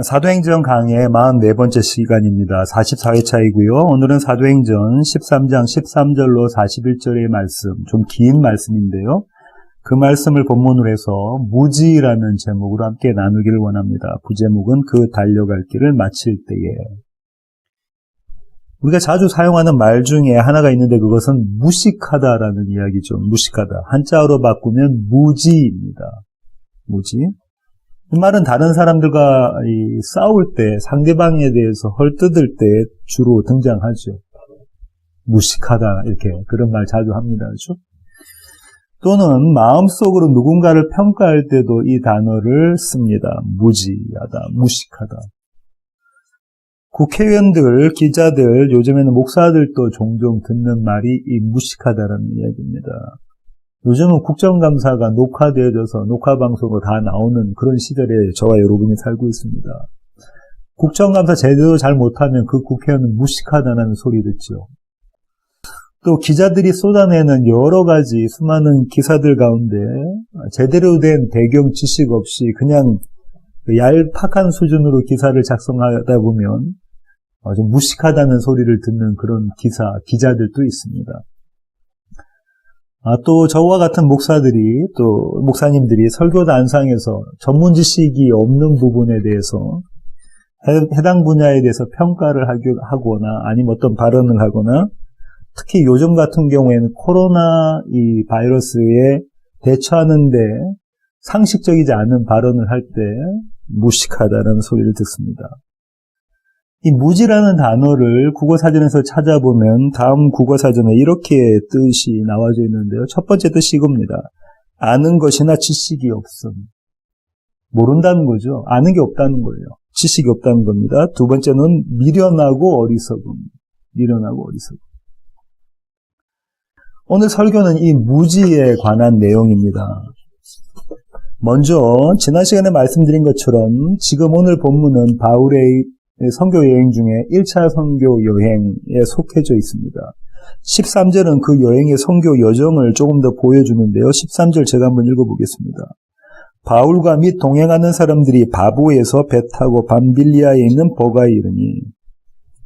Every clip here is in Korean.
사도행전 강의 44번째 시간입니다. 44회차이고요. 오늘은 사도행전 13장 13절로 41절의 말씀, 좀 긴 말씀인데요. 그 말씀을 본문으로 해서 무지라는 제목으로 함께 나누기를 원합니다. 부제목은 그 달려갈 길을 마칠 때에. 우리가 자주 사용하는 말 중에 하나가 있는데 그것은 무식하다라는 이야기죠. 무식하다. 한자어로 바꾸면 무지입니다. 무지. 이 말은 다른 사람들과 싸울 때 상대방에 대해서 헐뜯을 때 주로 등장하죠. 무식하다 이렇게 그런 말 자주 합니다. 그렇죠? 또는 마음속으로 누군가를 평가할 때도 이 단어를 씁니다. 무지하다, 무식하다. 국회의원들, 기자들, 요즘에는 목사들도 종종 듣는 말이 이 무식하다라는 이야기입니다. 요즘은 국정감사가 녹화되어져서 녹화방송으로 다 나오는 그런 시절에 저와 여러분이 살고 있습니다. 국정감사 제대로 잘 못하면 그 국회의원은 무식하다는 소리 듣죠. 또 기자들이 쏟아내는 여러 가지 수많은 기사들 가운데 제대로 된 배경 지식 없이 그냥 얄팍한 수준으로 기사를 작성하다 보면 좀 무식하다는 소리를 듣는 그런 기자들도 있습니다. 또 저와 같은 목사들이 또 목사님들이 설교 단상에서 전문 지식이 없는 부분에 대해서 해당 분야에 대해서 평가를 하거나 아니면 어떤 발언을 하거나 특히 요즘 같은 경우에는 코로나 이 바이러스에 대처하는데 상식적이지 않은 발언을 할 때 무식하다라는 소리를 듣습니다. 이 무지라는 단어를 국어사전에서 찾아보면 다음 국어사전에 이렇게 뜻이 나와져 있는데요. 첫 번째 뜻이 이겁니다. 아는 것이나 지식이 없음. 모른다는 거죠. 아는 게 없다는 거예요. 지식이 없다는 겁니다. 두 번째는 미련하고 어리석음. 미련하고 어리석음. 오늘 설교는 이 무지에 관한 내용입니다. 먼저 지난 시간에 말씀드린 것처럼 지금 오늘 본문은 바울의 선교 여행 중에 1차 선교 여행에 속해져 있습니다. 13절은 그 여행의 선교 여정을 조금 더 보여주는데요. 13절 제가 한번 읽어보겠습니다. 바울과 및 동행하는 사람들이 바보에서 배 타고 밤빌리아에 있는 버가에 이르니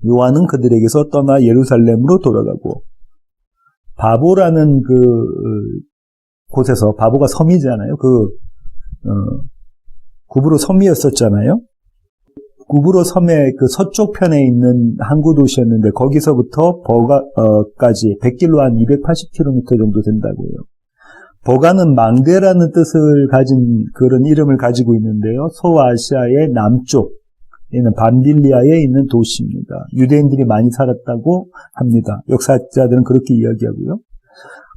요한은 그들에게서 떠나 예루살렘으로 돌아가고 바보라는 그 곳에서 바보가 섬이잖아요. 구브로 섬이었었잖아요. 구브로 섬의 그 서쪽 편에 있는 항구 도시였는데 거기서부터 버가까지 100길로 한 280km 정도 된다고요. 버가는 망대라는 뜻을 가진 그런 이름을 가지고 있는데요. 소아시아의 남쪽에 있는 밤빌리아에 있는 도시입니다. 유대인들이 많이 살았다고 합니다. 역사자들은 그렇게 이야기하고요.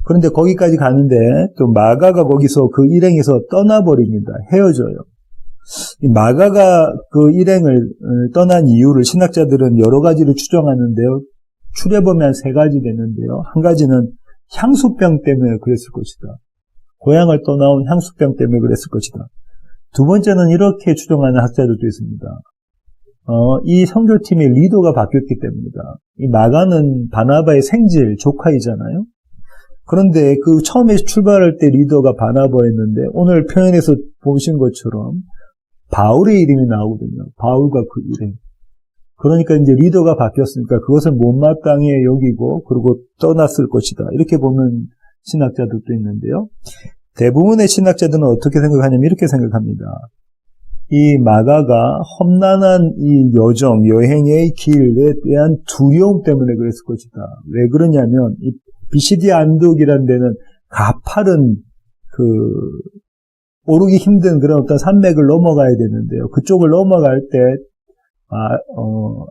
그런데 거기까지 가는데 또 마가가 거기서 그 일행에서 떠나버립니다. 헤어져요. 이 마가가 그 일행을 떠난 이유를 신학자들은 여러 가지로 추정하는데요. 추려보면 세 가지 되는데요. 한 가지는 향수병 때문에 그랬을 것이다. 고향을 떠나온 향수병 때문에 그랬을 것이다. 두 번째는 이렇게 추정하는 학자들도 있습니다. 이 선교팀의 리더가 바뀌었기 때문이다. 이 마가는 바나바의 생질, 조카이잖아요. 그런데 그 처음에 출발할 때 리더가 바나바였는데 오늘 표현에서 보신 것처럼 바울의 이름이 나오거든요. 바울과 그 일행. 그러니까 이제 리더가 바뀌었으니까 그것을 못마땅해 여기고 그리고 떠났을 것이다. 이렇게 보는 신학자들도 있는데요. 대부분의 신학자들은 어떻게 생각하냐면 이렇게 생각합니다. 이 마가가 험난한 이 여행의 길에 대한 두려움 때문에 그랬을 것이다. 왜 그러냐면 이 비시디 안독이라는 데는 가파른 오르기 힘든 그런 어떤 산맥을 넘어가야 되는데요. 그쪽을 넘어갈 때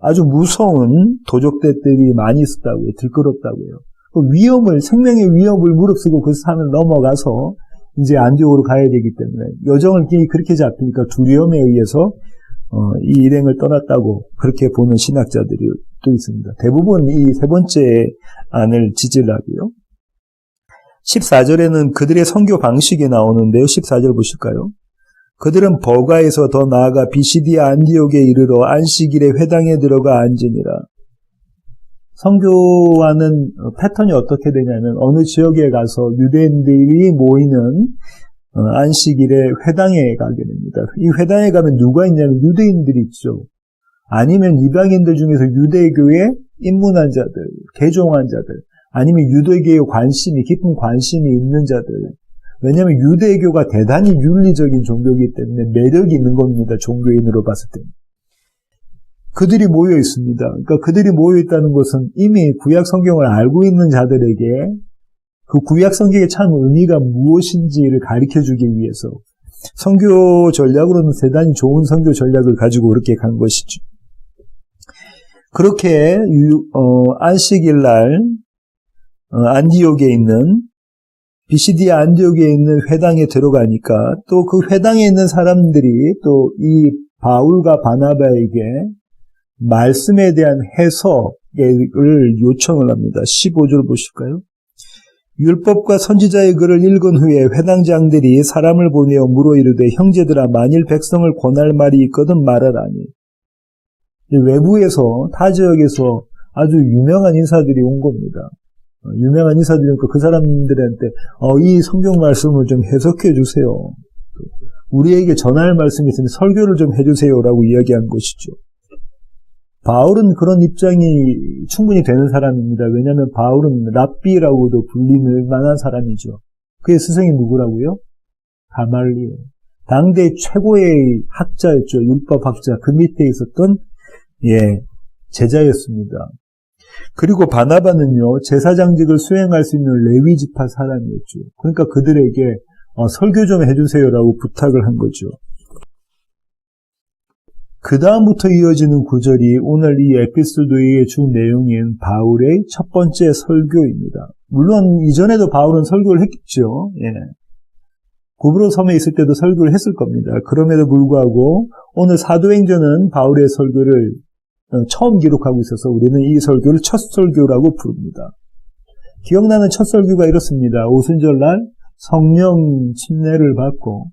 아주 무서운 도적들이 많이 있었다고요. 들끓었다고요. 그 생명의 위협을 무릅쓰고 그 산을 넘어가서 이제 안디옥으로 가야 되기 때문에 여정을 그렇게 잡히니까 두려움에 의해서 이 일행을 떠났다고 그렇게 보는 신학자들이 또 있습니다. 대부분 이 세 번째 안을 지지하고요. 14절에는 그들의 선교 방식이 나오는데요. 14절 보실까요? 그들은 버가에서 더 나아가 비시디아 안디옥에 이르러 안식일에 회당에 들어가 앉으니라. 선교하는 패턴이 어떻게 되냐면 어느 지역에 가서 유대인들이 모이는 안식일에 회당에 가게 됩니다. 이 회당에 가면 누가 있냐면 유대인들이 있죠. 아니면 이방인들 중에서 유대교에 입문한 자들, 개종한 자들, 아니면 유대교에 깊은 관심이 있는 자들. 왜냐하면 유대교가 대단히 윤리적인 종교이기 때문에 매력이 있는 겁니다. 종교인으로 봤을 때. 그들이 모여 있습니다. 그러니까 그들이 모여 있다는 것은 이미 구약 성경을 알고 있는 자들에게 그 구약 성경의 참 의미가 무엇인지를 가르쳐주기 위해서 선교 전략으로는 대단히 좋은 선교 전략을 가지고 그렇게 간 것이죠. 그렇게 안식일 날 안디옥에 있는 비시디아 안디옥에 있는 회당에 들어가니까 또 그 회당에 있는 사람들이 또 이 바울과 바나바에게 말씀에 대한 해석을 요청을 합니다. 15절 보실까요? 율법과 선지자의 글을 읽은 후에 회당장들이 사람을 보내어 물어 이르되 형제들아 만일 백성을 권할 말이 있거든 말하라니. 외부에서 타 지역에서 아주 유명한 인사들이 온 겁니다. 유명한 인사들이니까 그 사람들한테 이 성경 말씀을 좀 해석해 주세요. 우리에게 전할 말씀이 있으니 설교를 좀 해주세요라고 이야기한 것이죠. 바울은 그런 입장이 충분히 되는 사람입니다. 왜냐하면 바울은 랍비라고도 불리는 만한 사람이죠. 그의 스승이 누구라고요? 가말리엘. 당대 최고의 학자였죠. 율법학자. 그 밑에 있었던 제자였습니다. 그리고 바나바는요, 제사장직을 수행할 수 있는 레위 지파 사람이었죠. 그러니까 그들에게 설교 좀 해주세요라고 부탁을 한 거죠. 그 다음부터 이어지는 구절이 오늘 이 에피소드의 주 내용인 바울의 첫 번째 설교입니다. 물론 이전에도 바울은 설교를 했겠죠. 구브로 섬에 있을 때도 설교를 했을 겁니다. 그럼에도 불구하고 오늘 사도행전은 바울의 설교를 처음 기록하고 있어서 우리는 이 설교를 첫 설교라고 부릅니다. 기억나는 첫 설교가 이렇습니다. 오순절날 성령 침례를 받고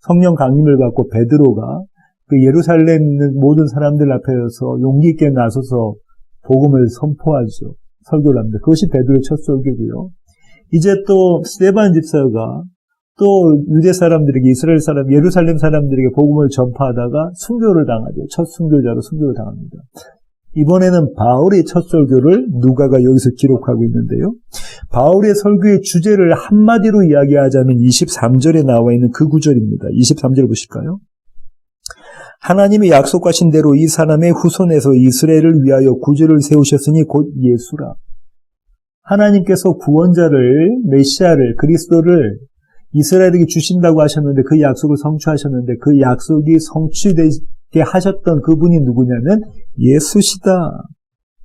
성령 강림을 받고 베드로가 그 예루살렘 있는 모든 사람들 앞에서 용기 있게 나서서 복음을 선포하죠. 설교를 합니다. 그것이 베드로의 첫 설교고요. 이제 또 스데반 집사가 또 유대 사람들에게 이스라엘 사람, 예루살렘 사람들에게 복음을 전파하다가 순교를 당하죠. 첫 순교자로 순교를 당합니다. 이번에는 바울의 첫 설교를 누가가 여기서 기록하고 있는데요. 바울의 설교의 주제를 한마디로 이야기하자면 23절에 나와 있는 그 구절입니다. 23절 보실까요? 하나님이 약속하신 대로 이 사람의 후손에서 이스라엘을 위하여 구주를 세우셨으니 곧 예수라. 하나님께서 구원자를, 메시아를, 그리스도를 이스라엘에게 주신다고 하셨는데 그 약속을 성취하셨는데 그 약속이 성취되게 하셨던 그분이 누구냐면 예수시다.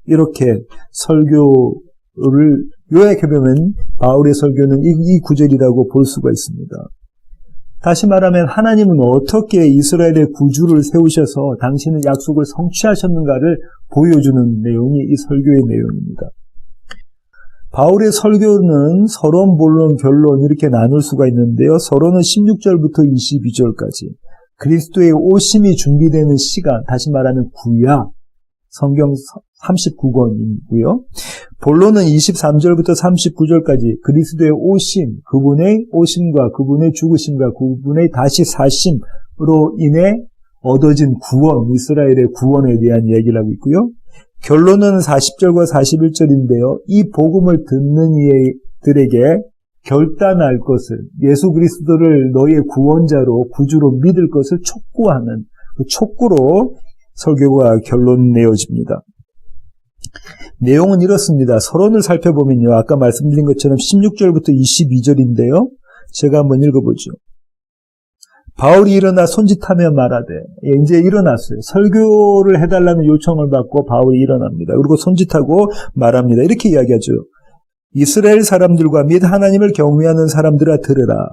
이렇게 설교를 요약해보면 바울의 설교는 이 구절이라고 볼 수가 있습니다. 다시 말하면 하나님은 어떻게 이스라엘의 구주를 세우셔서 당신의 약속을 성취하셨는가를 보여주는 내용이 이 설교의 내용입니다. 바울의 설교는 서론, 본론, 결론 이렇게 나눌 수가 있는데요. 서론은 16절부터 22절까지 그리스도의 오심이 준비되는 시간, 다시 말하면 구약, 성경 39권이고요. 본론은 23절부터 39절까지 그리스도의 오심, 그분의 오심과 그분의 죽으심과 그분의 다시 사심으로 인해 얻어진 구원, 이스라엘의 구원에 대한 이야기를 하고 있고요. 결론은 40절과 41절인데요. 이 복음을 듣는 이들에게 결단할 것을, 예수 그리스도를 너의 구원자로 구주로 믿을 것을 촉구하는 그 촉구로 설교가 결론 내어집니다. 내용은 이렇습니다. 서론을 살펴보면요. 아까 말씀드린 것처럼 16절부터 22절인데요. 제가 한번 읽어보죠. 바울이 일어나 손짓하며 말하되, 이제 일어났어요. 설교를 해달라는 요청을 받고 바울이 일어납니다. 그리고 손짓하고 말합니다. 이렇게 이야기하죠. 이스라엘 사람들과 및 하나님을 경외하는 사람들아 들으라.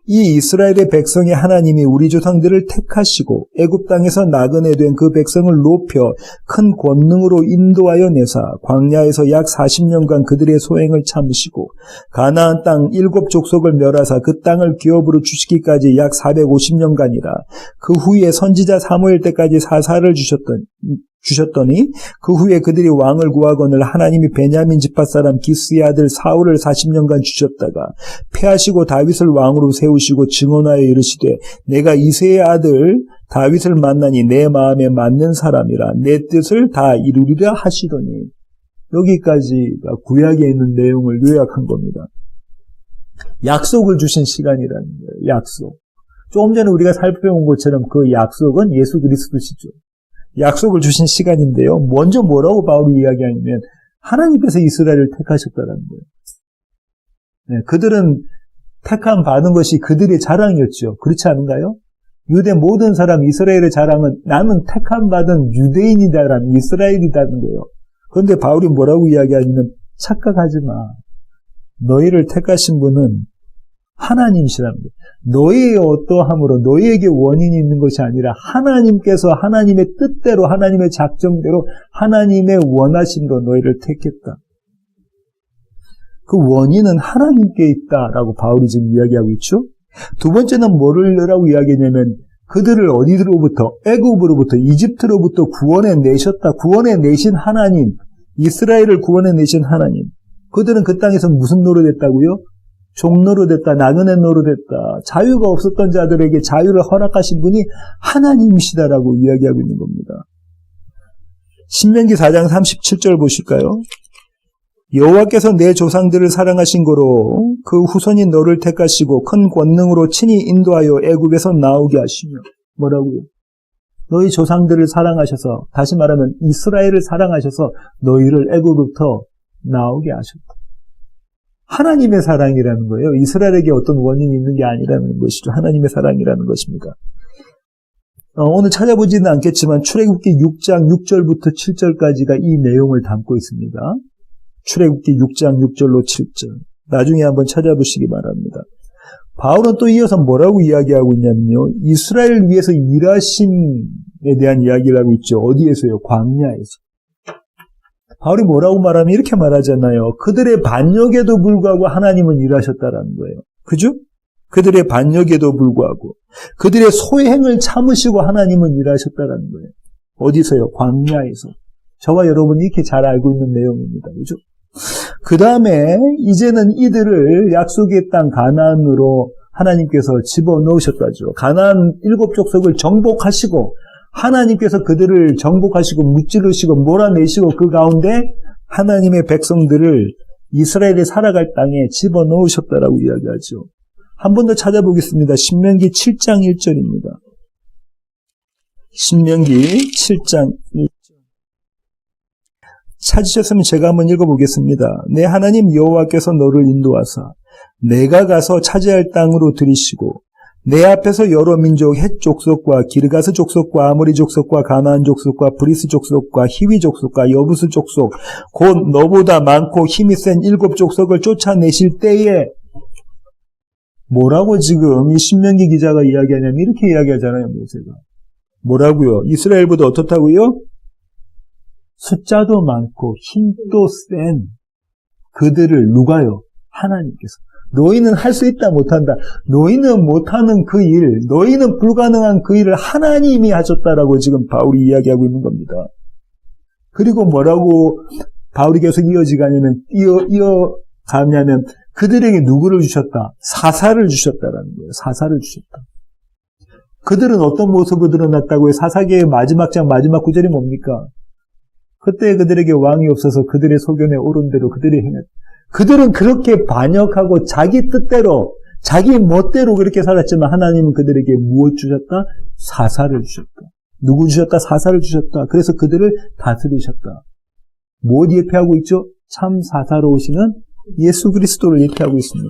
이 이스라엘의 백성의 하나님이 우리 조상들을 택하시고 애굽 땅에서 나그네 된 그 백성을 높여 큰 권능으로 인도하여 내사 광야에서 약 40년간 그들의 소행을 참으시고 가나안 땅 7족속을 멸하사 그 땅을 기업으로 주시기까지 약 450년간이라. 그 후에 선지자 사무엘 때까지 사사를 주셨더니 그 후에 그들이 왕을 구하거늘 하나님이 베냐민 지파 사람 기스의 아들 사울을 40년간 주셨다가 패하시고 다윗을 왕으로 세우시고 증언하여 이르시되 내가 이새의 아들 다윗을 만나니 내 마음에 맞는 사람이라 내 뜻을 다 이루리라 하시더니 여기까지가 구약에 있는 내용을 요약한 겁니다. 약속을 주신 시간이라는 거예요. 약속. 조금 전에 우리가 살펴본 것처럼 그 약속은 예수 그리스도시죠. 약속을 주신 시간인데요. 먼저 뭐라고 바울이 이야기하냐면 하나님께서 이스라엘을 택하셨다는 거예요. 네, 그들은 택함 받은 것이 그들의 자랑이었죠. 그렇지 않은가요? 유대 모든 사람 이스라엘의 자랑은 나는 택함 받은 유대인이다라는 이스라엘이다는 거예요. 그런데 바울이 뭐라고 이야기하냐면 착각하지 마. 너희를 택하신 분은 하나님이시라는 거예요. 너희의 어떠함으로 너희에게 원인이 있는 것이 아니라 하나님께서 하나님의 뜻대로 하나님의 작정대로 하나님의 원하심으로 너희를 택했다. 그 원인은 하나님께 있다라고 바울이 지금 이야기하고 있죠. 두 번째는 뭐라고 이야기하냐면 그들을 어디로부터 애굽으로부터 이집트로부터 구원해 내셨다. 구원해 내신 하나님, 이스라엘을 구원해 내신 하나님. 그들은 그 땅에서 무슨 노릇했다고요? 종노릇했다, 나그네 노릇했다. 자유가 없었던 자들에게 자유를 허락하신 분이 하나님이시다라고 이야기하고 있는 겁니다. 신명기 4장 37절 보실까요? 여호와께서 내 조상들을 사랑하신 거로 그 후손인 너를 택하시고 큰 권능으로 친히 인도하여 애굽에서 나오게 하시며 뭐라고요? 너희 조상들을 사랑하셔서 다시 말하면 이스라엘을 사랑하셔서 너희를 애굽으로부터 나오게 하셨다. 하나님의 사랑이라는 거예요. 이스라엘에게 어떤 원인이 있는 게 아니라는 것이죠. 하나님의 사랑이라는 것입니다. 오늘 찾아보지는 않겠지만 출애굽기 6장 6절부터 7절까지가 이 내용을 담고 있습니다. 출애굽기 6장 6절로 7절. 나중에 한번 찾아보시기 바랍니다. 바울은 또 이어서 뭐라고 이야기하고 있냐면요. 이스라엘을 위해서 일하심에 대한 이야기를 하고 있죠. 어디에서요? 광야에서. 바울이 뭐라고 말하면 이렇게 말하잖아요. 그들의 반역에도 불구하고 하나님은 일하셨다라는 거예요. 그죠? 그들의 반역에도 불구하고 그들의 소행을 참으시고 하나님은 일하셨다라는 거예요. 어디서요? 광야에서. 저와 여러분이 이렇게 잘 알고 있는 내용입니다. 그죠? 그 다음에 이제는 이들을 약속의 땅 가나안으로 하나님께서 집어넣으셨다죠. 가나안 7족속을 정복하시고 하나님께서 그들을 정복하시고 무찌르시고 몰아내시고 그 가운데 하나님의 백성들을 이스라엘이 살아갈 땅에 집어넣으셨다라고 이야기하죠. 한 번 더 찾아보겠습니다. 신명기 7장 1절입니다. 신명기 7장 1절. 찾으셨으면 제가 한번 읽어보겠습니다. 내 하나님 여호와께서 너를 인도하사 내가 가서 차지할 땅으로 들이시고 내 앞에서 여러 민족 헷 족속과 기르가스 족속과 아모리 족속과 가나안 족속과 브리스 족속과 히위 족속과 여부스 족속 곧 너보다 많고 힘이 센 7족속을 쫓아내실 때에 뭐라고 지금 이 신명기 기자가 이야기하냐면 이렇게 이야기하잖아요. 모세가. 뭐라고요? 이스라엘보다 어떻다고요? 숫자도 많고 힘도 센 그들을 누가요? 하나님께서. 너희는 할 수 있다 못한다. 너희는 못하는 그 일, 너희는 불가능한 그 일을 하나님이 하셨다라고 지금 바울이 이야기하고 있는 겁니다. 그리고 뭐라고 바울이 계속 이어가냐면 그들에게 누구를 주셨다? 사사를 주셨다라는 거예요. 사사를 주셨다. 그들은 어떤 모습으로 드러났다고요? 사사기의 마지막 장 마지막 구절이 뭡니까? 그때 그들에게 왕이 없어서 그들의 소견에 옳은 대로 그들이 행했다. 그들은 그렇게 반역하고 자기 뜻대로 자기 멋대로 그렇게 살았지만 하나님은 그들에게 무엇 주셨다? 사사를 주셨다. 누구 주셨다? 사사를 주셨다. 그래서 그들을 다스리셨다. 무엇 예표하고 있죠? 참 사사로우시는 예수 그리스도를 예표하고 있습니다.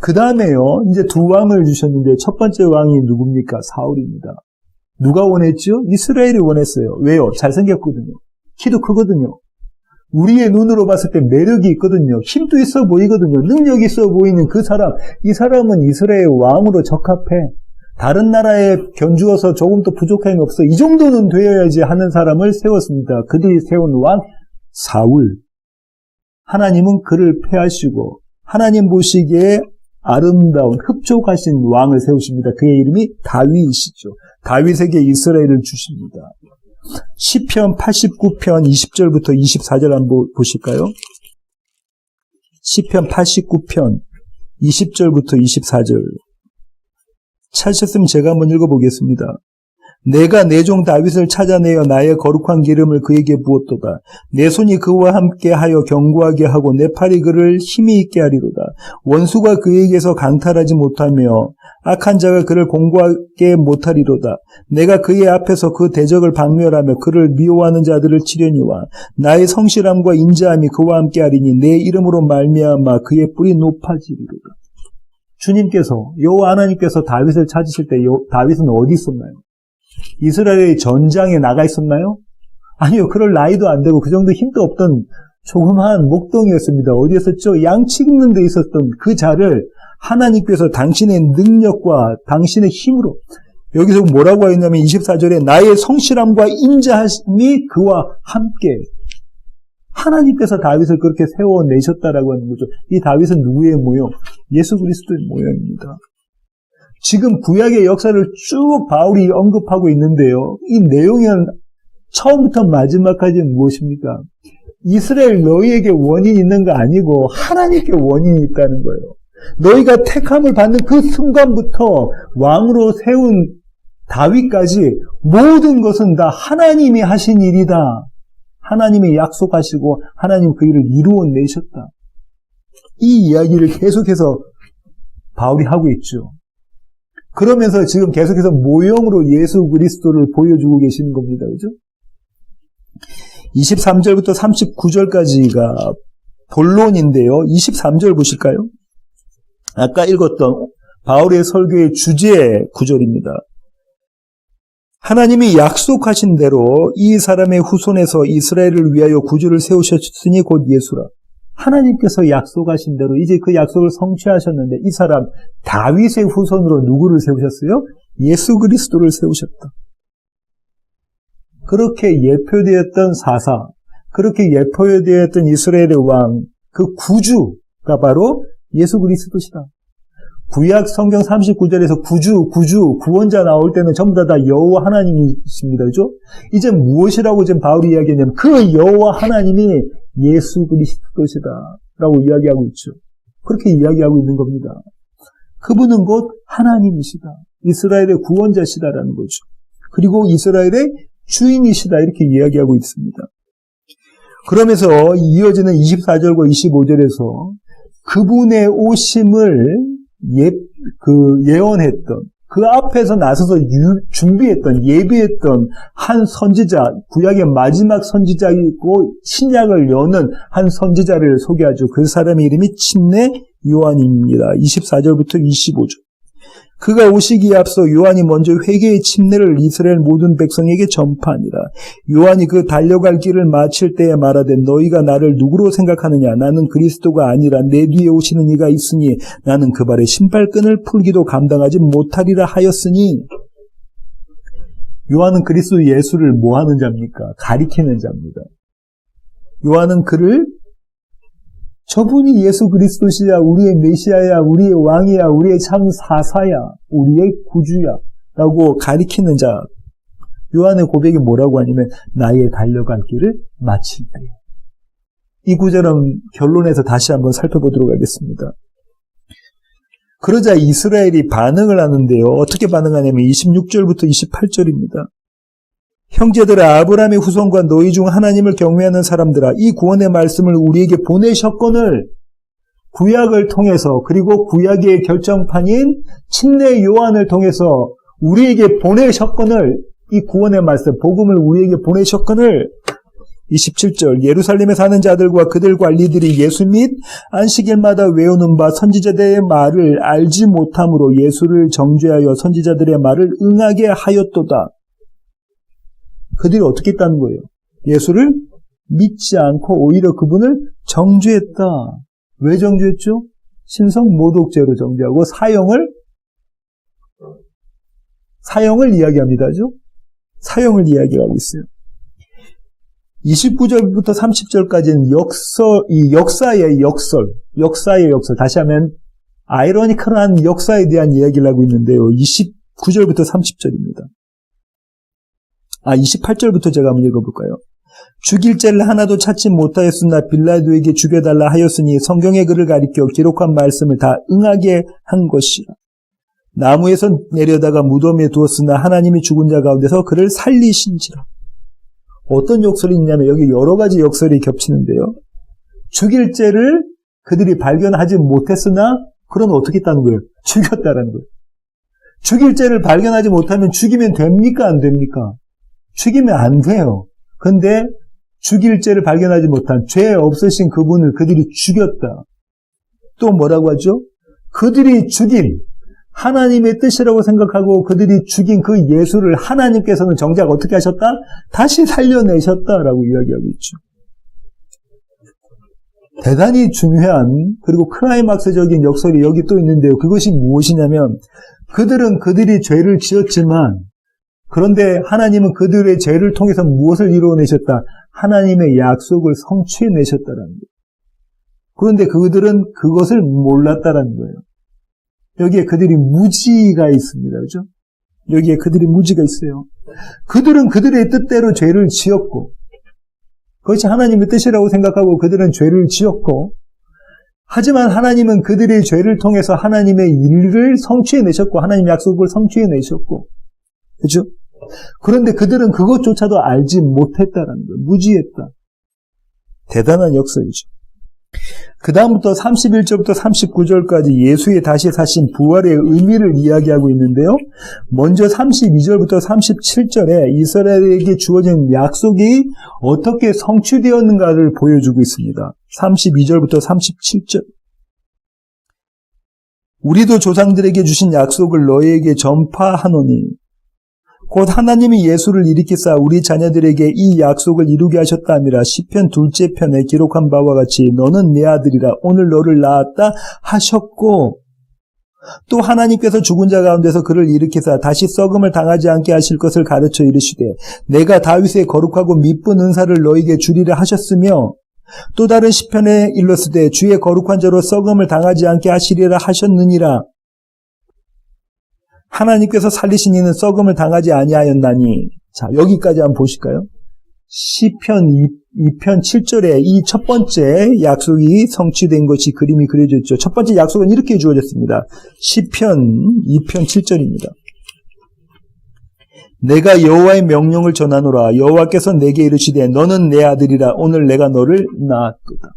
그 다음에요. 이제 두 왕을 주셨는데 첫 번째 왕이 누굽니까? 사울입니다. 누가 원했죠? 이스라엘이 원했어요. 왜요? 잘생겼거든요. 키도 크거든요. 우리의 눈으로 봤을 때 매력이 있거든요. 힘도 있어 보이거든요. 능력이 있어 보이는 그 사람. 이 사람은 이스라엘 왕으로 적합해. 다른 나라에 견주어서 조금 더 부족함이 없어. 이 정도는 되어야지 하는 사람을 세웠습니다. 그들이 세운 왕 사울. 하나님은 그를 폐하시고 하나님 보시기에 아름다운 흡족하신 왕을 세우십니다. 그의 이름이 다윗이시죠. 다윗에게 이스라엘을 주십니다. 시편 89편 20절부터 24절 한번 보실까요? 시편 89편 20절부터 24절. 찾으셨으면 제가 한번 읽어보겠습니다. 내가 내 종 다윗을 찾아내어 나의 거룩한 기름을 그에게 부었도다. 내 손이 그와 함께 하여 견고하게 하고 내 팔이 그를 힘이 있게 하리로다. 원수가 그에게서 강탈하지 못하며 악한 자가 그를 공고하게 못하리로다. 내가 그의 앞에서 그 대적을 박멸하며 그를 미워하는 자들을 치려니와 나의 성실함과 인자함이 그와 함께 하리니 내 이름으로 말미암아 그의 뿔이 높아지리로다. 주님께서, 여호와 하나님께서 다윗을 찾으실 때 다윗은 어디 있었나요? 이스라엘의 전장에 나가 있었나요? 아니요. 그럴 나이도 안 되고 그 정도 힘도 없던 조그마한 목동이었습니다. 어디였었죠? 양치 긁는 데 있었던 그 자를 하나님께서 당신의 능력과 당신의 힘으로, 여기서 뭐라고 하였냐면 24절에 나의 성실함과 인자함이 그와 함께, 하나님께서 다윗을 그렇게 세워내셨다라고 하는 거죠. 이 다윗은 누구의 모형? 예수 그리스도의 모형입니다. 지금 구약의 역사를 쭉 바울이 언급하고 있는데요. 이 내용은 처음부터 마지막까지 무엇입니까? 이스라엘 너희에게 원인이 있는 거 아니고 하나님께 원인이 있다는 거예요. 너희가 택함을 받는 그 순간부터 왕으로 세운 다윗까지 모든 것은 다 하나님이 하신 일이다. 하나님이 약속하시고 하나님 그 일을 이루어내셨다. 이 이야기를 계속해서 바울이 하고 있죠. 그러면서 지금 계속해서 모형으로 예수 그리스도를 보여주고 계시는 겁니다. 그죠? 23절부터 39절까지가 본론인데요. 23절 보실까요? 아까 읽었던 바울의 설교의 주제 구절입니다. 하나님이 약속하신 대로 이 사람의 후손에서 이스라엘을 위하여 구주를 세우셨으니 곧 예수라. 하나님께서 약속하신 대로 이제 그 약속을 성취하셨는데 이 사람 다윗의 후손으로 누구를 세우셨어요? 예수 그리스도를 세우셨다. 그렇게 예표되었던 사사, 그렇게 예표되었던 이스라엘의 왕, 그 구주가 바로 예수 그리스도시다. 구약 성경 39절에서 구원자 나올 때는 전부 다 여호와 하나님이십니다. 그죠? 이제 무엇이라고 지금 바울이 이야기했냐면 그 여호와 하나님이 예수 그리스도시다 라고 이야기하고 있죠. 그렇게 이야기하고 있는 겁니다. 그분은 곧 하나님이시다. 이스라엘의 구원자시다라는 거죠. 그리고 이스라엘의 주인이시다 이렇게 이야기하고 있습니다. 그러면서 이어지는 24절과 25절에서 그분의 오심을 예언했던, 그 앞에서 나서서 준비했던, 예비했던 한 선지자, 구약의 마지막 선지자이고 신약을 여는 한 선지자를 소개하죠. 그 사람의 이름이 침례 요한입니다. 24절부터 25절. 그가 오시기에 앞서 요한이 먼저 회개의 침례를 이스라엘 모든 백성에게 전파하니라. 요한이 그 달려갈 길을 마칠 때에 말하되 너희가 나를 누구로 생각하느냐? 나는 그리스도가 아니라 내 뒤에 오시는 이가 있으니 나는 그 발에 신발끈을 풀기도 감당하지 못하리라 하였으니. 요한은 그리스도 예수를 뭐 하는 자입니까? 가리키는 자입니다. 요한은 그를 저분이 예수 그리스도시야, 우리의 메시아야, 우리의 왕이야, 우리의 참 사사야, 우리의 구주야 라고 가리키는 자. 요한의 고백이 뭐라고 하냐면 나의 달려갈 길을 마칠 때. 이 구절은 결론에서 다시 한번 살펴보도록 하겠습니다. 그러자 이스라엘이 반응을 하는데요. 어떻게 반응하냐면 26절부터 28절입니다. 형제들아, 아브라함의 후손과 너희 중 하나님을 경외하는 사람들아, 이 구원의 말씀을 우리에게 보내셨거늘, 구약을 통해서, 그리고 구약의 결정판인 침례 요한을 통해서 우리에게 보내셨거늘, 이 구원의 말씀, 복음을 우리에게 보내셨거늘. 27절, 예루살렘에 사는 자들과 그들 관리들이 예수 및 안식일마다 외우는 바 선지자들의 말을 알지 못함으로 예수를 정죄하여 선지자들의 말을 응하게 하였도다. 그들이 어떻게 했다는 거예요? 예수를 믿지 않고 오히려 그분을 정죄했다. 왜 정죄했죠? 신성 모독죄로 정죄하고 사형을 이야기합니다죠? 사형을 이야기하고 있어요. 29절부터 30절까지는 역사의 역설. 다시 하면 아이러니컬한 역사에 대한 이야기를 하고 있는데요. 29절부터 30절입니다. 28절부터 제가 한번 읽어볼까요? 죽일 죄를 하나도 찾지 못하였으나 빌라도에게 죽여달라 하였으니 성경의 글을 가리켜 기록한 말씀을 다 응하게 한 것이라. 나무에서 내려다가 무덤에 두었으나 하나님이 죽은 자 가운데서 그를 살리신지라. 어떤 역설이 있냐면 여기 여러 가지 역설이 겹치는데요. 죽일 죄를 그들이 발견하지 못했으나 그럼 어떻게 했다는 거예요? 죽였다라는 거예요. 죽일 죄를 발견하지 못하면 죽이면 됩니까? 안 됩니까? 죽이면 안 돼요. 근데 죽일 죄를 발견하지 못한 죄 없으신 그분을 그들이 죽였다. 또 뭐라고 하죠? 그들이 죽인 하나님의 뜻이라고 생각하고 그들이 죽인 그 예수를 하나님께서는 정작 어떻게 하셨다? 다시 살려내셨다라고 이야기하고 있죠. 대단히 중요한 그리고 클라이막스적인 역설이 여기 또 있는데요. 그것이 무엇이냐면 그들은 그들이 죄를 지었지만 그런데 하나님은 그들의 죄를 통해서 무엇을 이루어내셨다? 하나님의 약속을 성취해내셨다라는 거예요. 그런데 그들은 그것을 몰랐다라는 거예요. 여기에 그들이 무지가 있습니다. 그죠? 여기에 그들이 무지가 있어요. 그들은 그들의 뜻대로 죄를 지었고 그것이 하나님의 뜻이라고 생각하고 그들은 죄를 지었고 하지만 하나님은 그들의 죄를 통해서 하나님의 일을 성취해내셨고 하나님의 약속을 성취해내셨고 그죠? 그런데 그들은 그것조차도 알지 못했다라는 거예요. 무지했다. 대단한 역설이죠. 그 다음부터 31절부터 39절까지 예수의 다시 사신 부활의 의미를 이야기하고 있는데요. 먼저 32절부터 37절에 이스라엘에게 주어진 약속이 어떻게 성취되었는가를 보여주고 있습니다. 32절부터 37절. 우리도 조상들에게 주신 약속을 너희에게 전파하노니 곧 하나님이 예수를 일으키사 우리 자녀들에게 이 약속을 이루게 하셨다 함이라. 시편 2째 편에 기록한 바와 같이 너는 내 아들이라 오늘 너를 낳았다 하셨고 또 하나님께서 죽은 자 가운데서 그를 일으키사 다시 썩음을 당하지 않게 하실 것을 가르쳐 이르시되 내가 다윗의 거룩하고 미쁜 은사를 너에게 주리라 하셨으며 또 다른 시편에 일렀으되 주의 거룩한 자로 썩음을 당하지 않게 하시리라 하셨느니라. 하나님께서 살리신 이는 썩음을 당하지 아니하였나니. 자, 여기까지 한번 보실까요? 시편 2편 7절에 이 첫 번째 약속이 성취된 것이 그림이 그려져 있죠. 첫 번째 약속은 이렇게 주어졌습니다. 시편 2편 7절입니다. 내가 여호와의 명령을 전하노라. 여호와께서 내게 이르시되 너는 내 아들이라 오늘 내가 너를 낳았도다.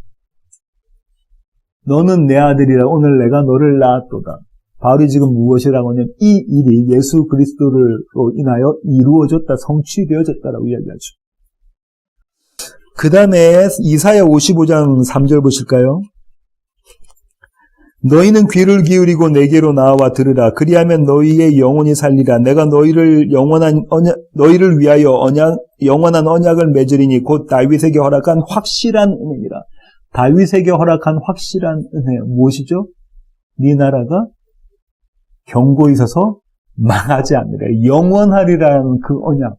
너는 내 아들이라 오늘 내가 너를 낳았도다. 바울이 지금 무엇이라고 하냐면 이 일이 예수 그리스도로 인하여 이루어졌다, 성취되어졌다라고 이야기하죠. 그 다음에 이사야 55장 3절 보실까요? 너희는 귀를 기울이고 내게로 나와 들으라. 그리하면 너희의 영혼이 살리라. 내가 너희를 위하여 영원한 언약을 맺으리니 곧 다윗에게 허락한 확실한 은혜니라. 다윗에게 허락한 확실한 은혜 무엇이죠? 네 나라가 경고히 서서 망하지 않으라. 영원하리라는 그 언약.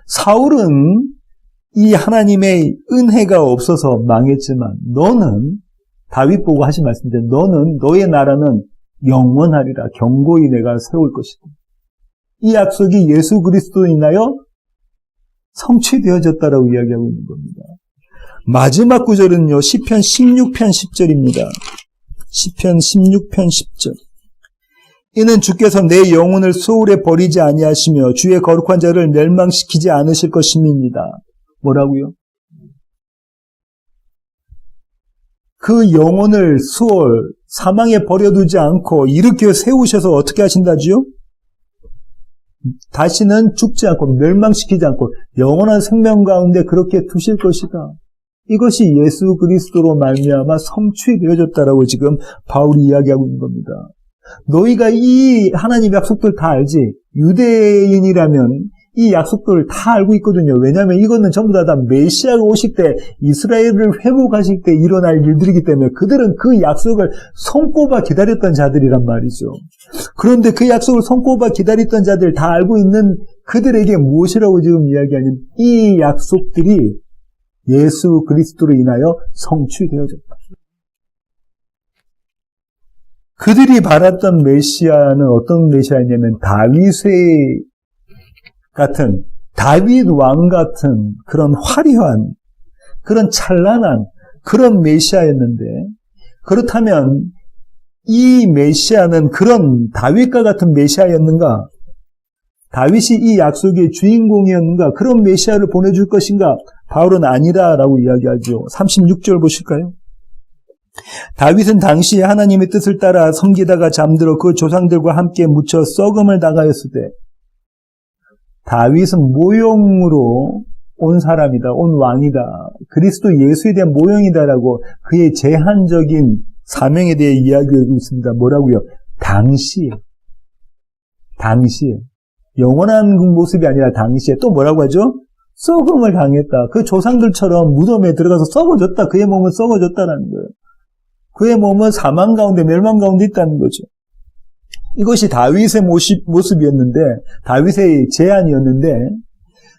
사울은 이 하나님의 은혜가 없어서 망했지만 너는 다윗 보고 하신 말씀인데 너는 너의 나라는 영원하리라. 경고히 내가 세울 것이다. 이 약속이 예수 그리스도로 인하여 성취되어졌다라고 이야기하고 있는 겁니다. 마지막 구절은요. 시편 16편 10절입니다. 시편 16편 10절. 이는 주께서 내 영혼을 소울에 버리지 아니하시며 주의 거룩한 자를 멸망시키지 않으실 것임입니다. 뭐라고요? 그 영혼을 수월, 사망에 버려두지 않고 일으켜 세우셔서 어떻게 하신다지요? 다시는 죽지 않고 멸망시키지 않고 영원한 생명 가운데 그렇게 두실 것이다. 이것이 예수 그리스도로 말미암아 성취되어졌다라고 지금 바울이 이야기하고 있는 겁니다. 너희가 이 하나님 약속들 다 알지? 유대인이라면 이 약속들을 다 알고 있거든요. 왜냐하면 이거는 전부 다 메시아가 오실 때 이스라엘을 회복하실 때 일어날 일들이기 때문에 그들은 그 약속을 손꼽아 기다렸던 자들이란 말이죠. 그런데 그 약속을 손꼽아 기다렸던 자들 다 알고 있는 그들에게 무엇이라고 지금 이야기하냐면 이 약속들이 예수 그리스도로 인하여 성취되어졌다. 그들이 바랐던 메시아는 어떤 메시아냐면 다윗의 같은 다윗 왕 같은 그런 화려한 그런 찬란한 그런 메시아였는데 그렇다면 이 메시아는 그런 다윗과 같은 메시아였는가? 다윗이 이 약속의 주인공이었는가? 그런 메시아를 보내줄 것인가? 바울은 아니다라고 이야기하죠. 36절 보실까요? 다윗은 당시에 하나님의 뜻을 따라 섬기다가 잠들어 그 조상들과 함께 묻혀 썩음을 당하였을 때 다윗은 모형으로 온 사람이다, 온 왕이다, 그리스도 예수에 대한 모형이다라고 그의 제한적인 사명에 대해 이야기하고 있습니다. 뭐라고요? 당시에 영원한 그 모습이 아니라 당시에 또 뭐라고 하죠? 썩음을 당했다. 그 조상들처럼 무덤에 들어가서 썩어졌다. 그의 몸은 썩어졌다라는 거예요. 그의 몸은 사망 가운데 멸망 가운데 있다는 거죠. 이것이 다윗의 모습이었는데 다윗의 제안이었는데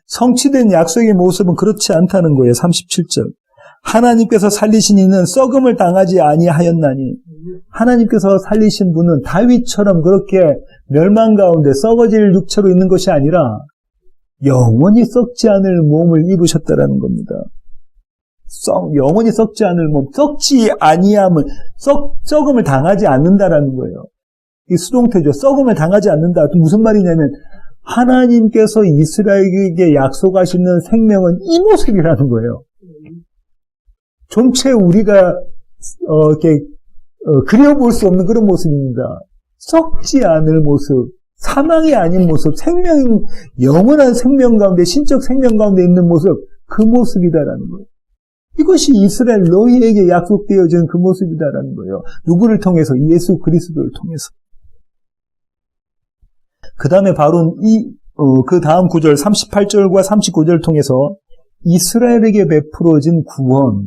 성취된 약속의 모습은 그렇지 않다는 거예요. 37절. 하나님께서 살리신 이는 썩음을 당하지 아니하였나니 하나님께서 살리신 분은 다윗처럼 그렇게 멸망 가운데 썩어질 육체로 있는 것이 아니라 영원히 썩지 않을 몸을 입으셨다라는 겁니다. 영원히 썩지 않을 몸, 썩지 아니함을 썩음을 당하지 않는다라는 거예요. 이 수동태죠. 썩음을 당하지 않는다. 무슨 말이냐면 하나님께서 이스라엘에게 약속하시는 생명은 이 모습이라는 거예요. 좀채 우리가 이렇게 그려볼 수 없는 그런 모습입니다. 썩지 않을 모습, 사망이 아닌 모습, 영원한 생명 가운데, 신적 생명 가운데 있는 모습, 그 모습이다라는 거예요. 이것이 이스라엘 너희에게 약속되어진 그 모습이다라는 거예요. 누구를 통해서? 예수 그리스도를 통해서. 그 다음에 바로 그 다음 구절 38절과 39절을 통해서 이스라엘에게 베풀어진 구원,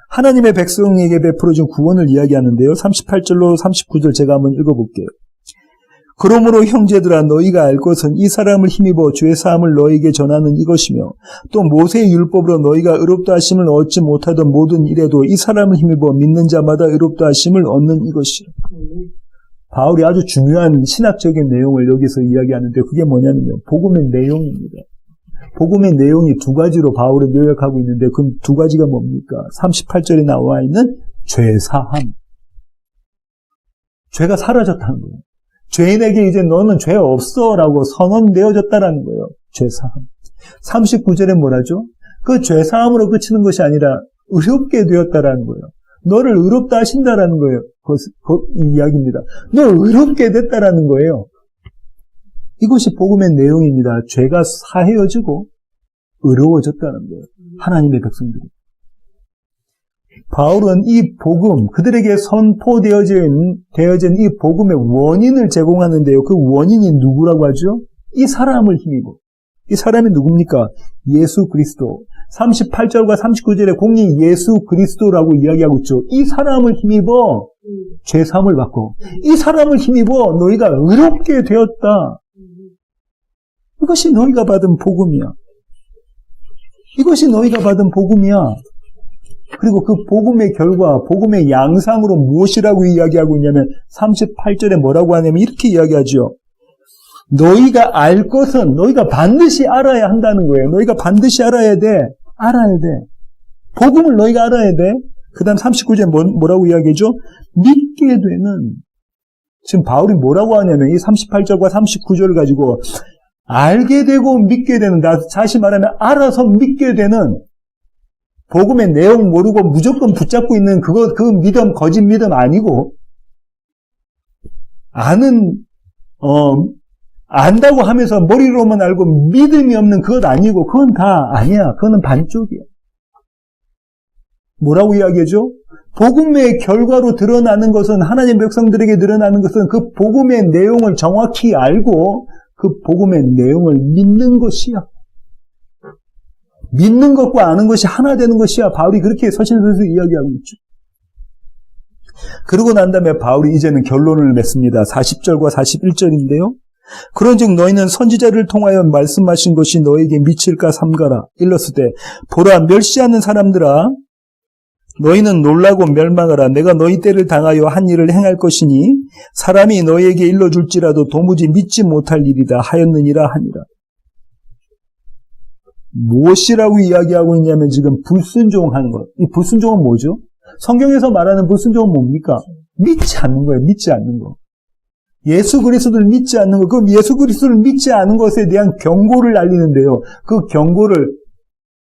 하나님의 백성에게 베풀어진 구원을 이야기하는데요. 38절로 39절 제가 한번 읽어볼게요. 그러므로 형제들아 너희가 알 것은 이 사람을 힘입어 죄 사함을 너희에게 전하는 이것이며 또 모세의 율법으로 너희가 의롭다 하심을 얻지 못하던 모든 일에도 이 사람을 힘입어 믿는 자마다 의롭다 하심을 얻는 이것이라. 바울이 아주 중요한 신학적인 내용을 여기서 이야기하는데 그게 뭐냐면요. 복음의 내용입니다. 복음의 내용이 두 가지로 바울은 요약하고 있는데 그 두 가지가 뭡니까? 38절에 나와 있는 죄사함. 죄가 사라졌다는 거예요. 죄인에게 이제 너는 죄 없어라고 선언되어졌다라는 거예요. 죄사함. 39절에 뭐라죠? 그 죄사함으로 그치는 것이 아니라 의롭게 되었다라는 거예요. 너를 의롭다 하신다라는 거예요. 이 이야기입니다. 너 의롭게 됐다라는 거예요. 이것이 복음의 내용입니다. 죄가 사해어지고 의로워졌다는 거예요. 하나님의 백성들이. 바울은 이 복음, 그들에게 선포되어진 이 복음의 원인을 제공하는데요. 그 원인이 누구라고 하죠? 이 사람을 힘입어. 이 사람이 누굽니까? 예수 그리스도. 38절과 39절에 공이 예수 그리스도라고 이야기하고 있죠. 이 사람을 힘입어 죄사함을 받고 이 사람을 힘입어 너희가 의롭게 되었다. 이것이 너희가 받은 복음이야. 이것이 너희가 받은 복음이야. 그리고 그 복음의 결과, 복음의 양상으로 무엇이라고 이야기하고 있냐면 38절에 뭐라고 하냐면 이렇게 이야기하죠. 너희가 알 것은 너희가 반드시 알아야 한다는 거예요. 너희가 반드시 알아야 돼. 복음을 너희가 알아야 돼. 그 다음 39절에 뭐라고 이야기하죠? 믿게 되는. 지금 바울이 뭐라고 하냐면 이 38절과 39절을 가지고 알게 되고 믿게 되는, 다시 말하면 알아서 믿게 되는 복음의 내용 모르고 무조건 붙잡고 있는 그 믿음, 거짓 믿음 아니고 안다고 하면서 머리로만 알고 믿음이 없는 그것 아니고 그건 다 아니야. 그거는 반쪽이야. 뭐라고 이야기하죠? 복음의 결과로 드러나는 것은 하나님 백성들에게 드러나는 것은 그 복음의 내용을 정확히 알고 그 복음의 내용을 믿는 것이야. 믿는 것과 아는 것이 하나 되는 것이야. 바울이 그렇게 서신서에서 이야기하고 있죠. 그러고 난 다음에 바울이 이제는 결론을 맺습니다. 40절과 41절인데요. 그런즉 너희는 선지자를 통하여 말씀하신 것이 너에게 미칠까 삼가라. 일렀을 때 보라 멸시하는 사람들아 너희는 놀라고 멸망하라. 내가 너희 때를 당하여 한 일을 행할 것이니 사람이 너희에게 일러줄지라도 도무지 믿지 못할 일이다 하였느니라 하니라. 무엇이라고 이야기하고 있냐면 지금 불순종하는 것. 이 불순종은 뭐죠? 성경에서 말하는 불순종은 뭡니까? 믿지 않는 거예요. 믿지 않는 거. 예수 그리스도를 믿지 않는 것. 그럼 예수 그리스도를 믿지 않는 것에 대한 경고를 알리는데요. 그 경고를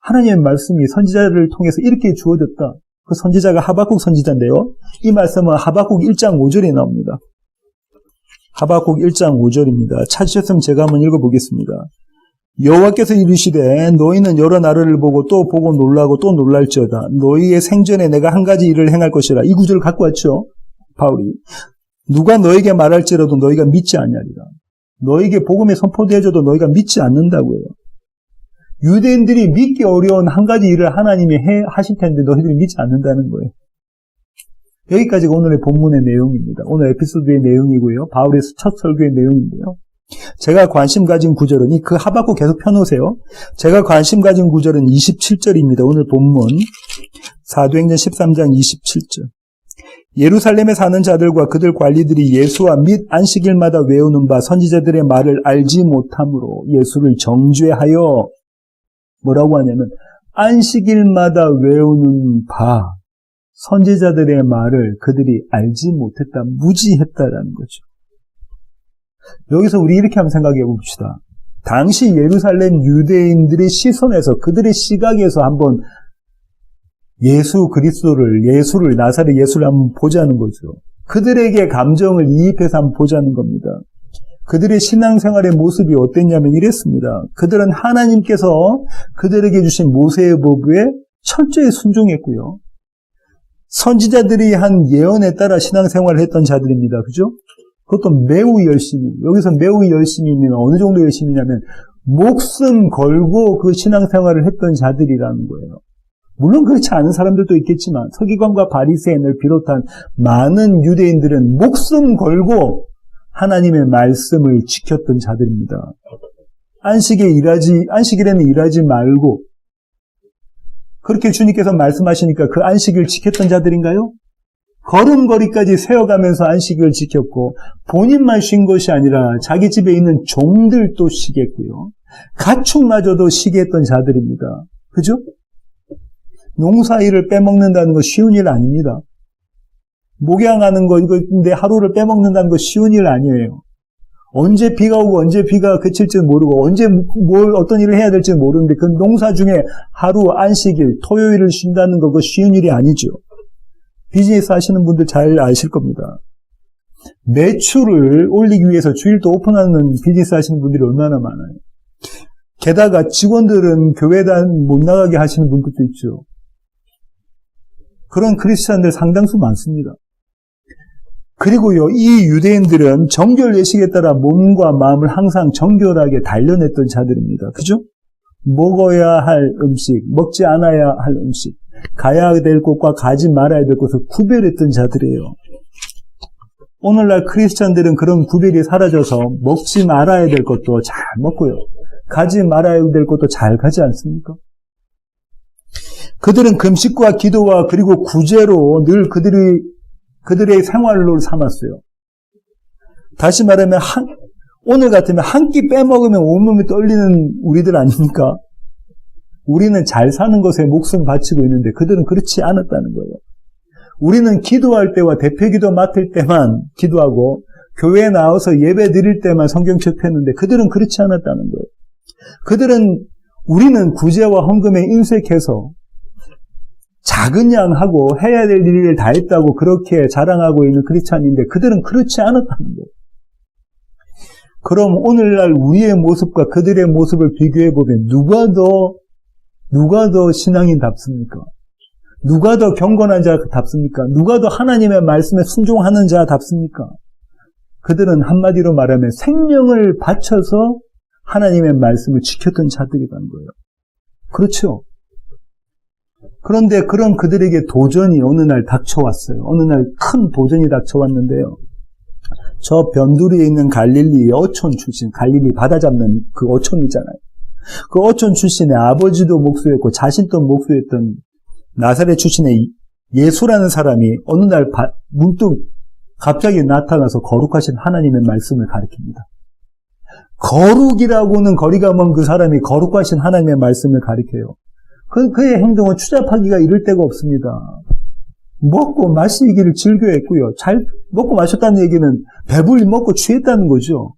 하나님의 말씀이 선지자를 통해서 이렇게 주어졌다. 그 선지자가 하박국 선지자인데요. 이 말씀은 하박국 1장 5절에 나옵니다. 하박국 1장 5절입니다. 찾으셨으면 제가 한번 읽어보겠습니다. 여호와께서 이르시되 너희는 여러 나라를 보고 또 보고 놀라고 또 놀랄지어다. 너희의 생전에 내가 한 가지 일을 행할 것이라. 이 구절을 갖고 왔죠. 바울이. 누가 너에게 말할지라도 너희가 믿지 아니하리라. 너에게 복음이 선포되어져도 너희가 믿지 않는다고요. 유대인들이 믿기 어려운 한 가지 일을 하나님이 하실 텐데 너희들이 믿지 않는다는 거예요. 여기까지가 오늘의 본문의 내용입니다. 오늘 에피소드의 내용이고요. 바울의 첫 설교의 내용인데요. 제가 관심 가진 구절은 그 하박국 계속 펴놓으세요. 제가 관심 가진 구절은 27절입니다. 오늘 본문 사도행전 13장 27절. 예루살렘에 사는 자들과 그들 관리들이 예수와 및 안식일마다 외우는 바 선지자들의 말을 알지 못함으로 예수를 정죄하여 뭐라고 하냐면 안식일마다 외우는 바 선지자들의 말을 그들이 알지 못했다, 무지했다라는 거죠. 여기서 우리 이렇게 한번 생각해 봅시다. 당시 예루살렘 유대인들의 시선에서 그들의 시각에서 한번 예수 그리스도를 나사렛 예수를 한번 보자는 거죠. 그들에게 감정을 이입해서 한번 보자는 겁니다. 그들의 신앙생활의 모습이 어땠냐면 이랬습니다. 그들은 하나님께서 그들에게 주신 모세의 법에 철저히 순종했고요. 선지자들이 한 예언에 따라 신앙생활을 했던 자들입니다. 그죠? 그것도 매우 열심히, 여기서 매우 열심히는 어느 정도 열심히냐면 목숨 걸고 그 신앙생활을 했던 자들이라는 거예요. 물론 그렇지 않은 사람들도 있겠지만 서기관과 바리새인을 비롯한 많은 유대인들은 목숨 걸고 하나님의 말씀을 지켰던 자들입니다. 안식일에는 일하지 말고 그렇게 주님께서 말씀하시니까 그 안식일 지켰던 자들인가요? 걸음걸이까지 세어가면서 안식일을 지켰고 본인만 쉰 것이 아니라 자기 집에 있는 종들도 쉬겠고요. 가축마저도 쉬게 했던 자들입니다. 그죠? 농사일을 빼먹는다는 거 쉬운 일 아닙니다. 목양하는 거 이거인데 하루를 빼먹는다는 거 쉬운 일 아니에요. 언제 비가 오고 언제 비가 그칠지 모르고 언제 어떤 일을 해야 될지 모르는데 그 농사 중에 하루 안식일, 토요일을 쉰다는 거 그거 쉬운 일이 아니죠. 비즈니스 하시는 분들 잘 아실 겁니다. 매출을 올리기 위해서 주일도 오픈하는 비즈니스 하시는 분들이 얼마나 많아요. 게다가 직원들은 교회단 못 나가게 하시는 분들도 있죠. 그런 크리스찬들 상당수 많습니다. 그리고요, 이 유대인들은 정결 예식에 따라 몸과 마음을 항상 정결하게 단련했던 자들입니다. 그죠? 먹어야 할 음식, 먹지 않아야 할 음식, 가야 될 곳과 가지 말아야 될 곳을 구별했던 자들이에요. 오늘날 크리스찬들은 그런 구별이 사라져서 먹지 말아야 될 것도 잘 먹고요. 가지 말아야 될 것도 잘 가지 않습니까? 그들은 금식과 기도와 그리고 구제로 늘 그들의 생활로 삼았어요. 다시 말하면 오늘 같으면 한 끼 빼먹으면 온몸이 떨리는 우리들 아닙니까? 우리는 잘 사는 것에 목숨 바치고 있는데 그들은 그렇지 않았다는 거예요. 우리는 기도할 때와 대표기도 맡을 때만 기도하고 교회에 나와서 예배 드릴 때만 성경책 폈는데 그들은 그렇지 않았다는 거예요. 우리는 구제와 헌금에 인색해서 작은 양하고 해야 될 일을 다 했다고 그렇게 자랑하고 있는 크리스찬인데 그들은 그렇지 않았다는 거예요. 그럼 오늘날 우리의 모습과 그들의 모습을 비교해보면 누가 더 신앙인답습니까? 누가 더 경건한 자답습니까? 누가 더 하나님의 말씀에 순종하는 자답습니까? 그들은 한마디로 말하면 생명을 바쳐서 하나님의 말씀을 지켰던 자들이라는 거예요. 그렇죠? 그런데 그런 그들에게 도전이 어느 날 닥쳐왔어요. 어느 날 큰 도전이 닥쳐왔는데요. 저 변두리에 있는 갈릴리의 어촌 출신, 갈릴리 바다 잡는 그 어촌이잖아요. 그 어촌 출신의 아버지도 목수였고 자신도 목수였던 나사렛 출신의 예수라는 사람이 어느 날 문득 갑자기 나타나서 거룩하신 하나님의 말씀을 가르칩니다. 거룩이라고는 거리가 먼 그 사람이 거룩하신 하나님의 말씀을 가리켜요. 그의 행동은 추잡하기가 이를 데가 없습니다. 먹고 마시기를 즐겨했고요. 잘 먹고 마셨다는 얘기는 배불리 먹고 취했다는 거죠.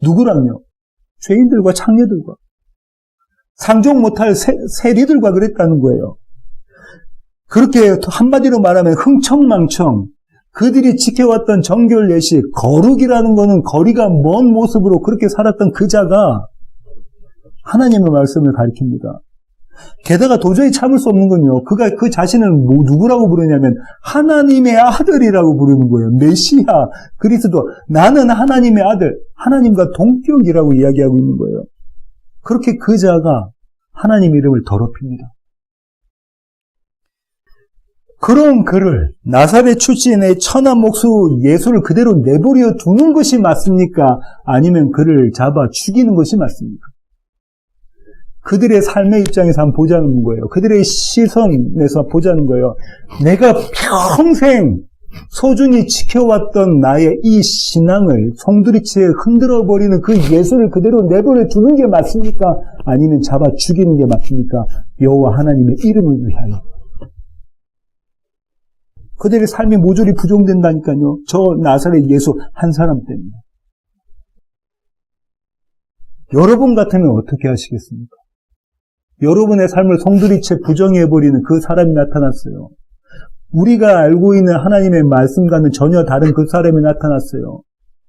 누구랑요? 죄인들과 창녀들과. 상종 못할 세리들과 그랬다는 거예요. 그렇게 한마디로 말하면 흥청망청 그들이 지켜왔던 정결 예식, 거룩이라는 거는 거리가 먼 모습으로 그렇게 살았던 그 자가 하나님의 말씀을 가리킵니다. 게다가 도저히 참을 수 없는 건요. 그가 그 자신을 누구라고 부르냐면 하나님의 아들이라고 부르는 거예요. 메시아, 그리스도. 나는 하나님의 아들, 하나님과 동격이라고 이야기하고 있는 거예요. 그렇게 그 자가 하나님의 이름을 더럽힙니다. 그런 그를 나사렛 출신의 천한 목수 예수를 그대로 내버려 두는 것이 맞습니까? 아니면 그를 잡아 죽이는 것이 맞습니까? 그들의 삶의 입장에서 한번 보자는 거예요. 그들의 시선에서 보자는 거예요. 내가 평생 소중히 지켜왔던 나의 이 신앙을 송두리째 흔들어버리는 그 예수를 그대로 내버려 두는 게 맞습니까? 아니면 잡아 죽이는 게 맞습니까? 여호와 하나님의 이름을 위하여. 그들의 삶이 모조리 부정된다니까요. 저 나사렛 예수 한 사람 때문에. 여러분 같으면 어떻게 하시겠습니까? 여러분의 삶을 송두리째 부정해버리는 그 사람이 나타났어요. 우리가 알고 있는 하나님의 말씀과는 전혀 다른 그 사람이 나타났어요.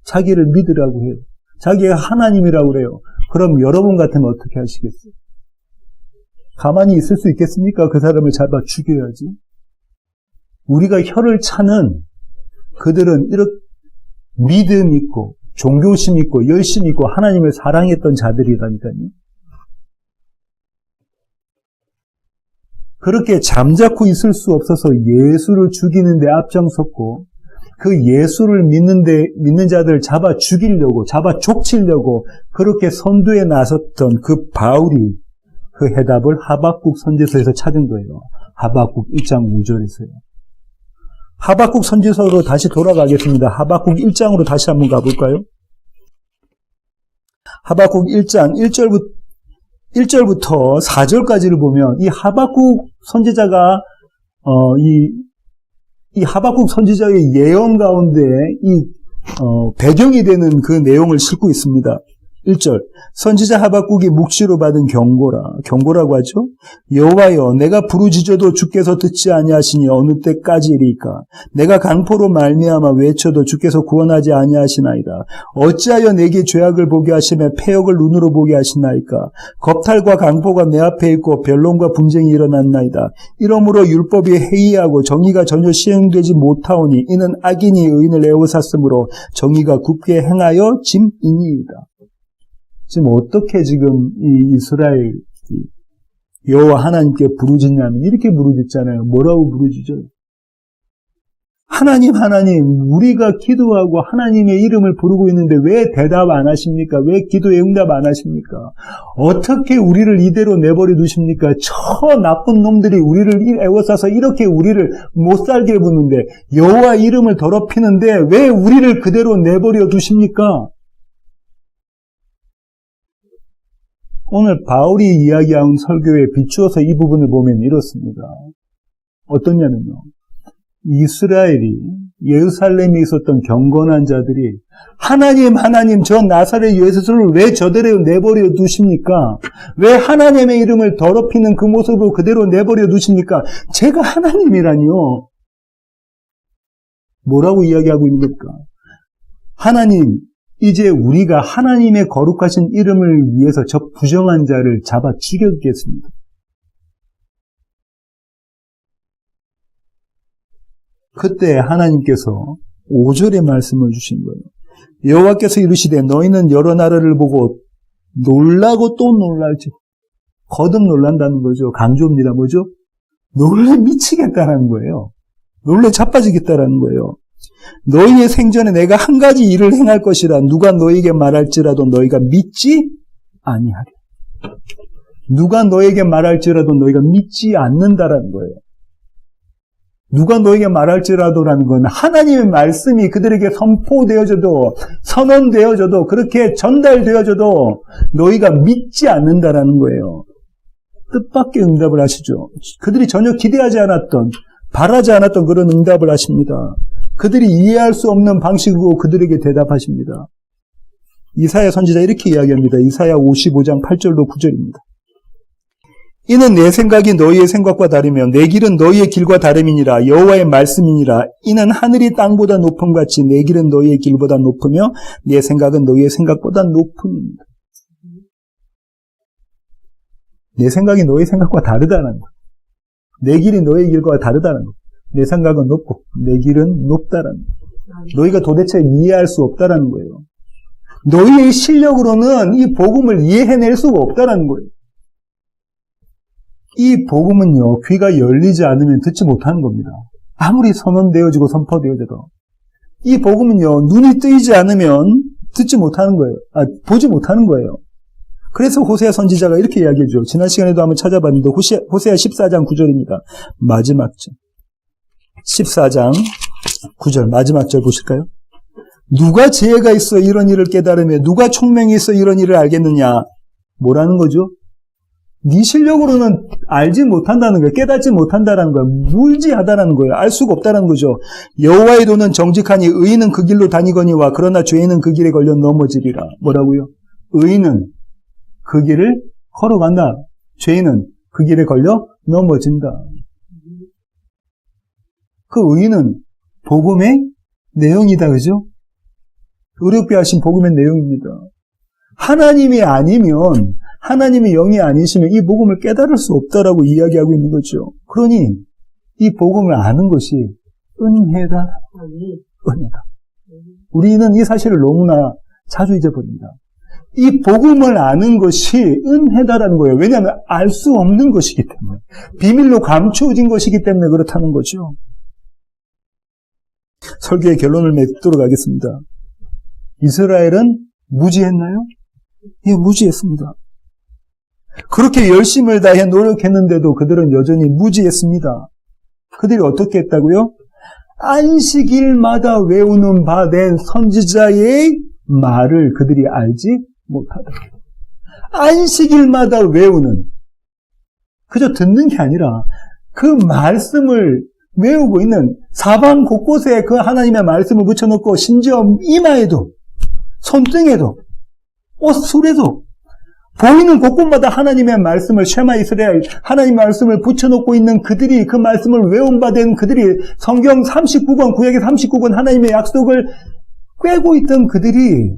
자기를 믿으라고 해요. 자기가 하나님이라고 그래요. 그럼 여러분 같으면 어떻게 하시겠어요? 가만히 있을 수 있겠습니까? 그 사람을 잡아 죽여야지. 우리가 혀를 차는 그들은 이렇게 믿음 있고 종교심 있고 열심 있고 하나님을 사랑했던 자들이라니까요. 그렇게 잠자코 있을 수 없어서 예수를 죽이는 데 앞장섰고 그 예수를 믿는 자들을 잡아 죽이려고 잡아 족치려고 그렇게 선두에 나섰던 그 바울이 그 해답을 하박국 선지서에서 찾은 거예요. 하박국 1장 5절에서요. 하박국 선지서로 다시 돌아가겠습니다. 하박국 1장으로 다시 한번 가볼까요? 하박국 1장 1절부터 4절까지를 보면 이 하박국 선지자가 이 하박국 선지자의 예언 가운데 배경이 되는 그 내용을 싣고 있습니다. 1절 선지자 하박국이 묵시로 받은 경고라고 하죠. 여호와여 내가 부르짖어도 주께서 듣지 아니하시니 어느 때까지이리까. 내가 강포로 말미암아 외쳐도 주께서 구원하지 아니하시나이다. 어찌하여 내게 죄악을 보게 하시며 패역을 눈으로 보게 하시나이까. 겁탈과 강포가 내 앞에 있고 변론과 분쟁이 일어났나이다. 이러므로 율법이 해이하고 정의가 전혀 시행되지 못하오니 이는 악인이 의인을 에워쌌으므로 정의가 굳게 행하여 짐이니이다. 지금 어떻게 지금 이 이스라엘 여호와 하나님께 부르짖냐면 이렇게 부르짖잖아요. 뭐라고 부르짖어요? 하나님 우리가 기도하고 하나님의 이름을 부르고 있는데 왜 대답 안 하십니까? 왜 기도에 응답 안 하십니까? 어떻게 우리를 이대로 내버려 두십니까? 저 나쁜 놈들이 우리를 애워싸서 이렇게 우리를 못 살게 부는데 여호와 이름을 더럽히는데 왜 우리를 그대로 내버려 두십니까? 오늘 바울이 이야기한 설교에 비추어서 이 부분을 보면 이렇습니다. 어떠냐면요. 이스라엘이 예루살렘에 있었던 경건한 자들이 하나님 저 나사렛 예수를 왜 저대로 내버려 두십니까? 왜 하나님의 이름을 더럽히는 그 모습으로 그대로 내버려 두십니까? 제가 하나님이라니요. 뭐라고 이야기하고 있는 겁니까? 하나님 이제 우리가 하나님의 거룩하신 이름을 위해서 저 부정한 자를 잡아 죽여겠습니다. 그때 하나님께서 5절의 말씀을 주신 거예요. 여호와께서 이르시되 너희는 여러 나라를 보고 놀라고 또 놀랄지. 거듭 놀란다는 거죠. 강조입니다. 뭐죠? 놀래 미치겠다는 거예요. 놀래 자빠지겠다는 거예요. 너희의 생전에 내가 한 가지 일을 행할 것이라 누가 너희에게 말할지라도 너희가 믿지 아니하리. 누가 너에게 말할지라도 너희가 믿지 않는다라는 거예요. 누가 너에게 말할지라도라는 건 하나님의 말씀이 그들에게 선포되어져도 선언되어져도 그렇게 전달되어져도 너희가 믿지 않는다라는 거예요. 뜻밖의 응답을 하시죠. 그들이 전혀 기대하지 않았던 바라지 않았던 그런 응답을 하십니다. 그들이 이해할 수 없는 방식으로 그들에게 대답하십니다. 이사야 선지자 이렇게 이야기합니다. 이사야 55장 8절로 9절입니다. 이는 내 생각이 너희의 생각과 다르며 내 길은 너희의 길과 다름이니라. 여호와의 말씀이니라. 이는 하늘이 땅보다 높음 같이 내 길은 너희의 길보다 높으며 내 생각은 너희의 생각보다 높음이니라. 내 생각이 너희 생각과 다르다는 거. 내 길이 너희 길과 다르다는 거. 내 생각은 높고 내 길은 높다라는 거. 너희가 도대체 이해할 수 없다라는 거예요. 너희의 실력으로는 이 복음을 이해해낼 수가 없다라는 거예요. 이 복음은요, 귀가 열리지 않으면 듣지 못하는 겁니다. 아무리 선언되어지고 선포되어져도. 이 복음은요, 눈이 뜨이지 않으면 듣지 못하는 거예요. 보지 못하는 거예요. 그래서 호세아 선지자가 이렇게 이야기해줘. 지난 시간에도 한번 찾아봤는데 호세아 14장 9절입니다. 마지막 절. 14장 9절 마지막 절 보실까요? 누가 지혜가 있어 이런 일을 깨달으며 누가 총명이 있어 이런 일을 알겠느냐. 뭐라는 거죠? 네 실력으로는 알지 못한다는 거예요. 깨닫지 못한다는 거예요. 물지하다는 거예요. 알 수가 없다는 거죠. 여호와의 도는 정직하니 의인은 그 길로 다니거니와 그러나 죄인은 그 길에 걸려 넘어지리라. 뭐라고요? 의인은 그 길을 걸어간다. 죄인은 그 길에 걸려 넘어진다. 그 의인은 복음의 내용이다. 그죠? 의롭게 하신 복음의 내용입니다. 하나님이 아니면 하나님이 영이 아니시면 이 복음을 깨달을 수 없다라고 이야기하고 있는 거죠. 그러니 이 복음을 아는 것이 은혜다. 은혜다. 우리는 이 사실을 너무나 자주 잊어버립니다. 이 복음을 아는 것이 은혜다라는 거예요. 왜냐하면 알 수 없는 것이기 때문에. 비밀로 감추어진 것이기 때문에 그렇다는 거죠. 설교의 결론을 맺도록 하겠습니다. 이스라엘은 무지했나요? 예, 무지했습니다. 그렇게 열심을 다해 노력했는데도 그들은 여전히 무지했습니다. 그들이 어떻게 했다고요? 안식일마다 외우는 바 된 선지자의 말을 그들이 알지 못하다. 안식일마다 외우는, 그저 듣는 게 아니라 그 말씀을 외우고 있는 사방 곳곳에 그 하나님의 말씀을 붙여놓고 심지어 이마에도 손등에도 옷술에도 보이는 곳곳마다 하나님의 말씀을 쉐마 이스라엘 하나님의 말씀을 붙여놓고 있는 그들이 그 말씀을 외운 바 된 그들이 성경 39권 구약의 39권 하나님의 약속을 꿰고 있던 그들이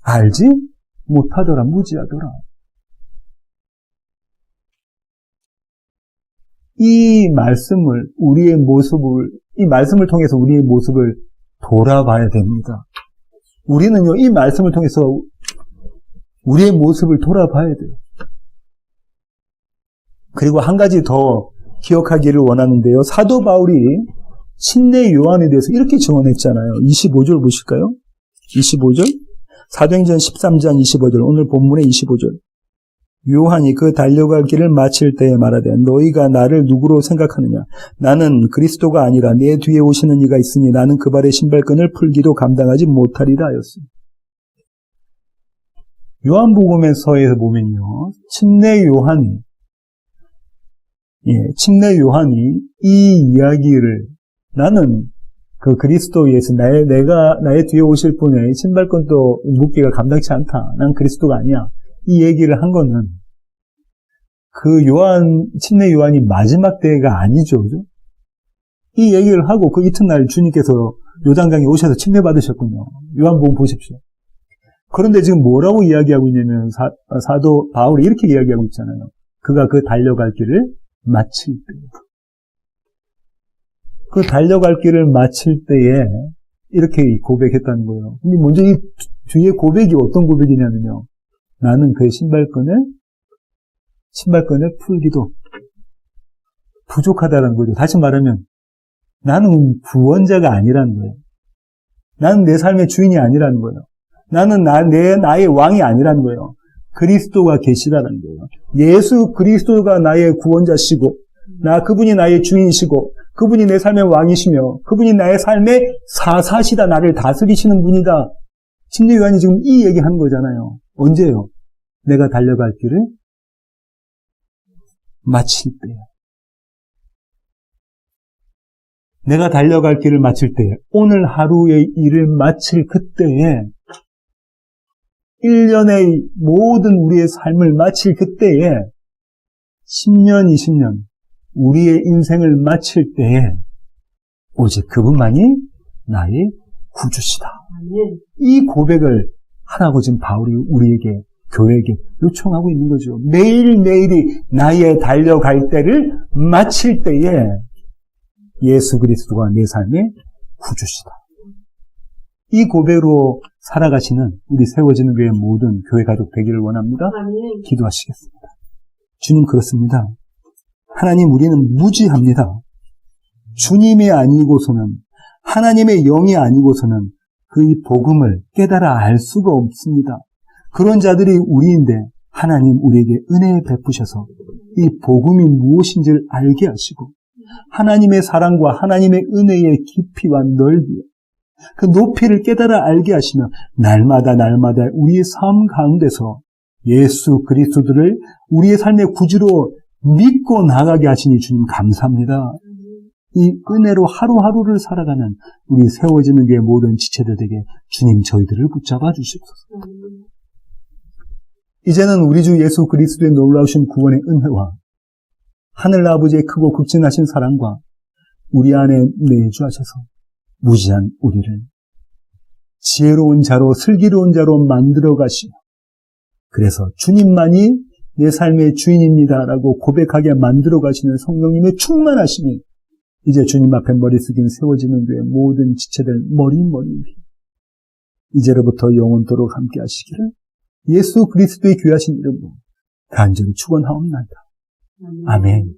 알지 못하더라. 무지하더라. 이 말씀을 이 말씀을 통해서 우리의 모습을 돌아봐야 됩니다. 우리는요, 이 말씀을 통해서 우리의 모습을 돌아봐야 돼요. 그리고 한 가지 더 기억하기를 원하는데요. 사도 바울이 신내 요한에 대해서 이렇게 증언했잖아요. 25절 보실까요? 25절? 사도행전 13장 25절, 오늘 본문의 25절. 요한이 그 달려갈 길을 마칠 때에 말하되 너희가 나를 누구로 생각하느냐? 나는 그리스도가 아니라 내 뒤에 오시는 이가 있으니 나는 그 발의 신발끈을 풀기도 감당하지 못하리라 하였습니다. 요한복음에서에서 보면요, 침례 요한이 이 이야기를 나는 그 그리스도 예수 나의 뒤에 오실 분의 신발끈도 묶기가 감당치 않다. 난 그리스도가 아니야. 이 얘기를 한 거는 그 침례 요한이 마지막 때가 아니죠. 그죠? 이 얘기를 하고 그 이튿날 주님께서 요단강에 오셔서 침례 받으셨군요. 요한복음 보십시오. 그런데 지금 뭐라고 이야기하고 있냐면 사도 바울이 이렇게 이야기하고 있잖아요. 그가 그 달려갈 길을 마칠 때. 그 달려갈 길을 마칠 때에 이렇게 고백했다는 거예요. 근데 먼저 이 뒤에 고백이 어떤 고백이냐면요. 나는 그의 신발끈을 풀기도 부족하다는 거죠. 다시 말하면 나는 구원자가 아니라는 거예요. 나는 내 삶의 주인이 아니라는 거예요. 나는 나의 왕이 아니라는 거예요. 그리스도가 계시다는 거예요. 예수 그리스도가 나의 구원자시고 그분이 나의 주인이시고 그분이 내 삶의 왕이시며 그분이 나의 삶의 사사시다. 나를 다스리시는 분이다. 침례 요한이 지금 이 얘기하는 거잖아요. 언제요? 내가 달려갈 길을 마칠 때요. 내가 달려갈 길을 마칠 때에, 오늘 하루의 일을 마칠 그때에, 1년의 모든 우리의 삶을 마칠 그때에, 10년, 20년, 우리의 인생을 마칠 때에, 오직 그분만이 나의 구주시다. 이 고백을 하라고 지금 바울이 우리에게, 교회에게 요청하고 있는 거죠. 매일매일이 나의 달려갈 때를 마칠 때에 예수 그리스도가 내 삶의 구주시다. 이 고백으로 살아가시는 우리 세워지는 교회 모든 교회 가족 되기를 원합니다. 기도하시겠습니다. 주님, 그렇습니다. 하나님, 우리는 무지합니다. 주님이 아니고서는, 하나님의 영이 아니고서는 그 이 복음을 깨달아 알 수가 없습니다. 그런 자들이 우리인데 하나님 우리에게 은혜 베푸셔서 이 복음이 무엇인지를 알게 하시고 하나님의 사랑과 하나님의 은혜의 깊이와 넓이, 그 높이를 깨달아 알게 하시며 날마다 우리의 삶 가운데서 예수 그리스도를 우리의 삶의 구주로 믿고 나가게 하시니 주님 감사합니다. 이 은혜로 하루하루를 살아가는 우리 세워지는 교회 모든 지체들에게 주님 저희들을 붙잡아 주시옵소서. 이제는 우리 주 예수 그리스도의 놀라우신 구원의 은혜와 하늘 아버지의 크고 극진하신 사랑과 우리 안에 내주하셔서 무지한 우리를 지혜로운 자로 슬기로운 자로 만들어 가시며 그래서 주님만이 내 삶의 주인입니다라고 고백하게 만들어 가시는 성령님의 충만하심이 이제 주님 앞에 머리 숙인 세워지는 교회 모든 지체들 머리 위 이제로부터 영원토록 함께 하시기를 예수 그리스도의 귀하신 이름으로 간절히 축원하옵나이다. 아멘.